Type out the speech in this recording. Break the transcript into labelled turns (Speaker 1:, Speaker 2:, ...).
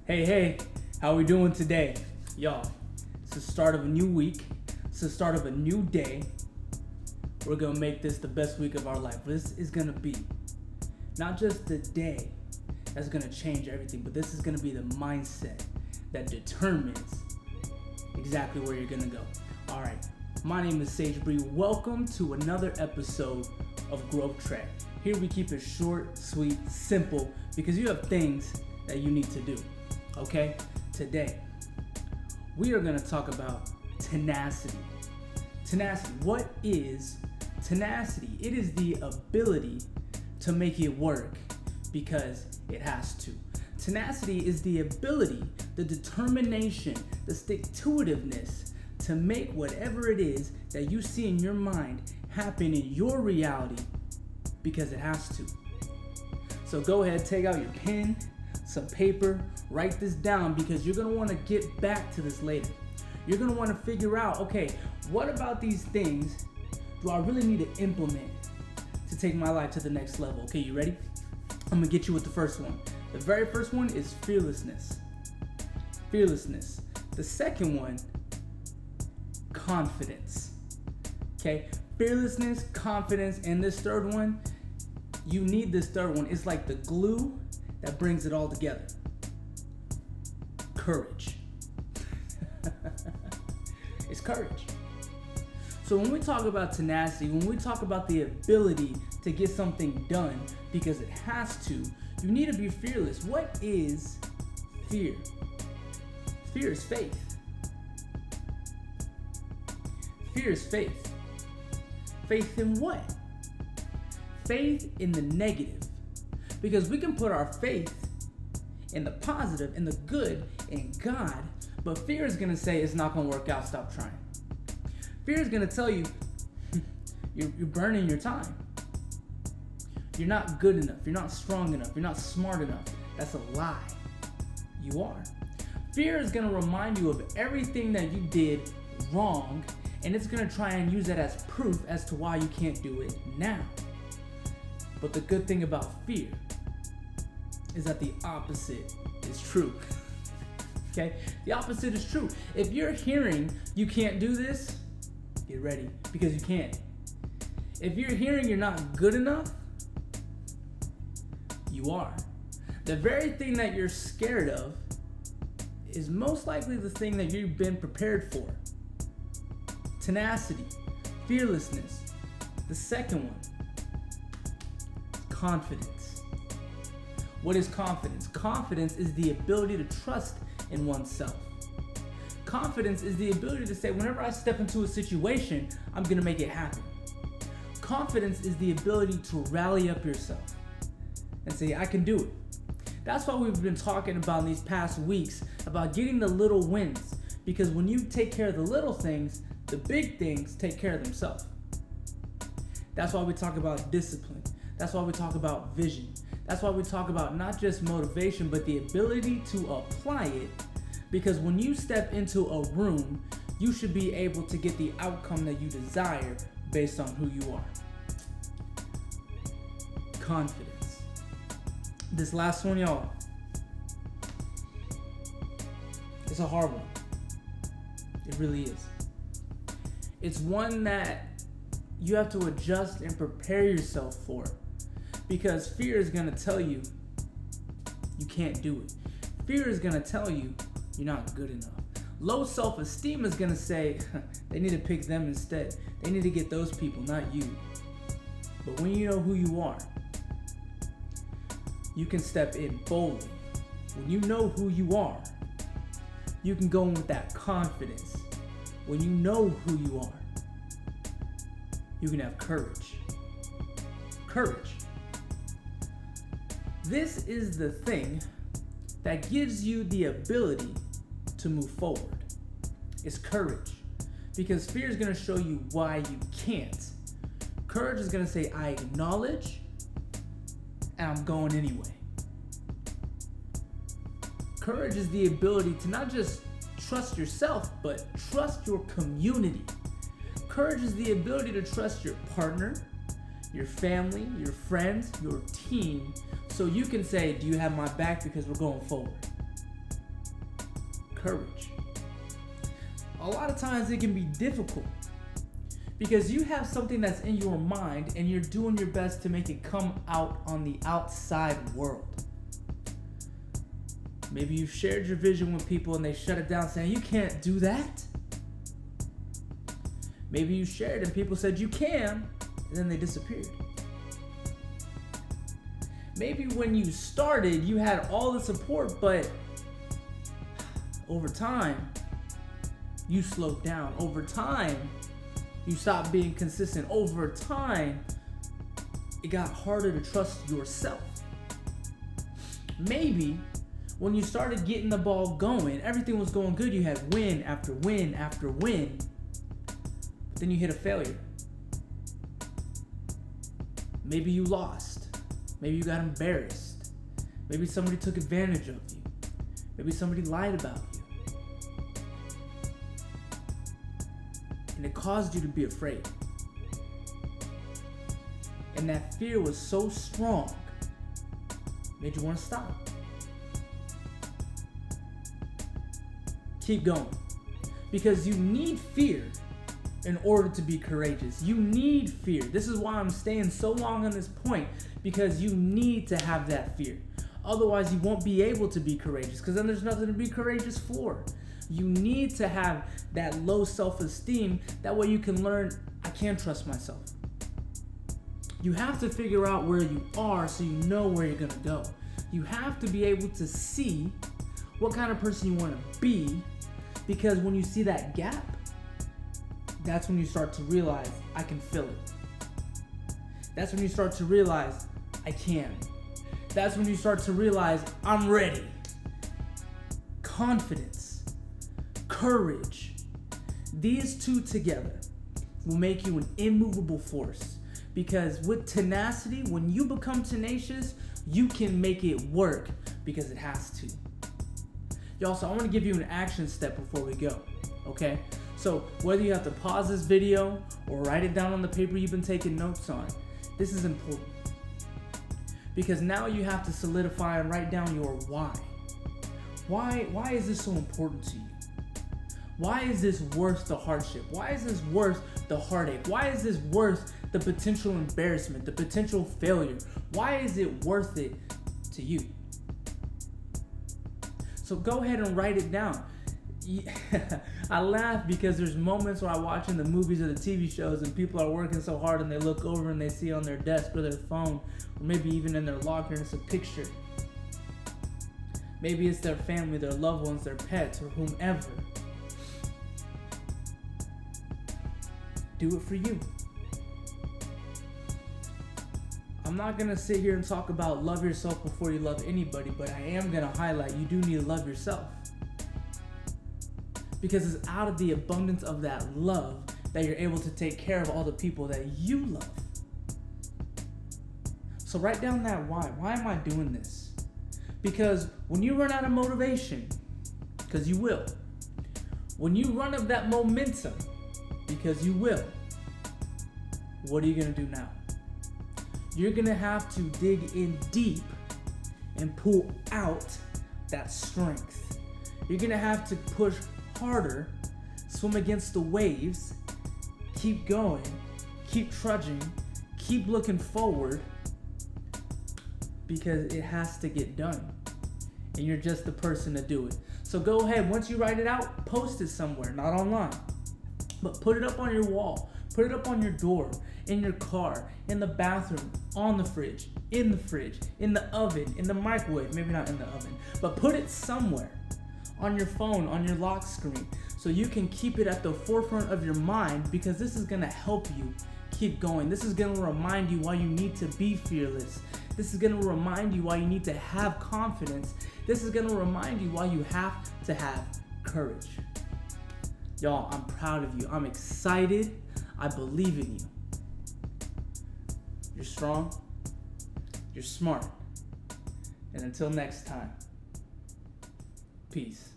Speaker 1: Hey, how we doing today? Y'all, it's the start of a new week. It's the start of a new day. We're gonna make this the best week of our life. This is gonna be not just the day that's gonna change everything, but this is gonna be the mindset that determines exactly where you're gonna go. All right, my name is Sage Bree. Welcome to another episode of Growth Track. Here we keep it short, sweet, simple, because you have things that you need to do. Okay, today we are going to talk about tenacity. Tenacity. What is tenacity? It is the ability to make it work because it has to. Tenacity is the ability, the determination, the stick-to-itiveness to make whatever it is that you see in your mind happen in your reality because it has to. So go ahead, take out your pen, some paper, write this down because you're going to want to get back to this later. You're going to want to figure out, okay, what about these things do I really need to implement to take my life to the next level? Okay, you ready? I'm going to get you with the first one. The very first one is fearlessness. Fearlessness. The second one, confidence. Okay, fearlessness, confidence, and this third one, you need this third one. It's like the glue that brings it all together. Courage. It's courage. So when we talk about tenacity, when we talk about the ability to get something done because it has to, you need to be fearless. What is fear? Fear is faith. Fear is faith. Faith in what? Faith in the negative. Because we can put our faith in the positive, in the good, in God, but fear is going to say it's not going to work out, stop trying. Fear is going to tell you you're burning your time. You're not good enough, you're not strong enough, you're not smart enough. That's a lie. You are. Fear is going to remind you of everything that you did wrong, and it's going to try and use that as proof as to why you can't do it now. But the good thing about fear is that the opposite is true. Okay? The opposite is true. If you're hearing you can't do this, get ready because you can. If you're hearing you're not good enough, you are. The very thing that you're scared of is most likely the thing that you've been prepared for. Tenacity, fearlessness. The second one, confidence. What is confidence? Confidence is the ability to trust in oneself. Confidence is the ability to say, whenever I step into a situation, I'm going to make it happen. Confidence is the ability to rally up yourself and say, I can do it. That's why we've been talking about in these past weeks about getting the little wins. Because when you take care of the little things, the big things take care of themselves. That's why we talk about discipline. That's why we talk about vision. That's why we talk about not just motivation, but the ability to apply it. Because when you step into a room, you should be able to get the outcome that you desire based on who you are. Confidence. This last one, y'all, it's a hard one. It really is. It's one that you have to adjust and prepare yourself for. Because fear is going to tell you you can't do it. Fear is going to tell you you're not good enough. Low self-esteem is going to say they need to pick them instead. They need to get those people, not you. But when you know who you are, you can step in boldly. When you know who you are, you can go in with that confidence. When you know who you are, you can have courage. Courage. This is the thing that gives you the ability to move forward. It's courage. Because fear is going to show you why you can't. Courage is going to say, I acknowledge and I'm going anyway. Courage is the ability to not just trust yourself, but trust your community. Courage is the ability to trust your partner, your family, your friends, your team, so you can say, do you have my back because we're going forward? courage. A lot of times it can be difficult because you have something that's in your mind and you're doing your best to make it come out on the outside world. Maybe you shared your vision with people and they shut it down saying, you can't do that. Maybe you shared and people said you can, and then they disappeared. Maybe when you started, you had all the support, but over time, you slowed down. Over time, you stopped being consistent. Over time, it got harder to trust yourself. Maybe when you started getting the ball going, everything was going good. You had win after win after win. But then you hit a failure. Maybe you lost. Maybe you got embarrassed. Maybe somebody took advantage of you. Maybe somebody lied about you. And it caused you to be afraid. And that fear was so strong, made you want to stop. Keep going. Because you need fear in order to be courageous. You need fear. This is why I'm staying so long on this point, because you need to have that fear. Otherwise, you won't be able to be courageous, because then there's nothing to be courageous for. You need to have that low self-esteem. That way you can learn, I can trust myself. You have to figure out where you are so you know where you're going to go. You have to be able to see what kind of person you want to be, because when you see that gap, that's when you start to realize, I can fill it. That's when you start to realize, I can. That's when you start to realize, I'm ready. Confidence, courage, these two together will make you an immovable force. Because with tenacity, when you become tenacious, you can make it work because it has to. Y'all, so I want to give you an action step before we go, okay? So whether you have to pause this video or write it down on the paper you've been taking notes on, this is important. Because now you have to solidify and write down your why. Why is this so important to you? Why is this worth the hardship? Why is this worth the heartache? Why is this worth the potential embarrassment, the potential failure? Why is it worth it to you? So go ahead and write it down. I laugh because there's moments where I watch in the movies or the TV shows and people are working so hard and they look over and they see on their desk or their phone, or maybe even in their locker, and it's a picture. Maybe it's their family, their loved ones, their pets, or whomever. Do it for you. I'm not going to sit here and talk about love yourself before you love anybody, but I am going to highlight you do need to love yourself. Because it's out of the abundance of that love that you're able to take care of all the people that you love. So write down that why. Why am I doing this? Because when you run out of motivation, because you will, when you run out of that momentum, because you will, what are you going to do now? You're going to have to dig in deep and pull out that strength. You're going to have to push harder, swim against the waves, keep going, keep trudging, keep looking forward, because it has to get done. And you're just the person to do it. So go ahead, once you write it out, post it somewhere, not online, but put it up on your wall, put it up on your door, in your car, in the bathroom, on the fridge, in the oven, in the microwave, maybe not in the oven, but put it somewhere. On your phone, on your lock screen, so you can keep it at the forefront of your mind, because this is going to help you keep going. This is going to remind you why you need to be fearless. This is going to remind you why you need to have confidence. This is going to remind you why you have to have courage. Y'all, I'm proud of you. I'm excited. I believe in you. You're strong. You're smart. And until next time, peace.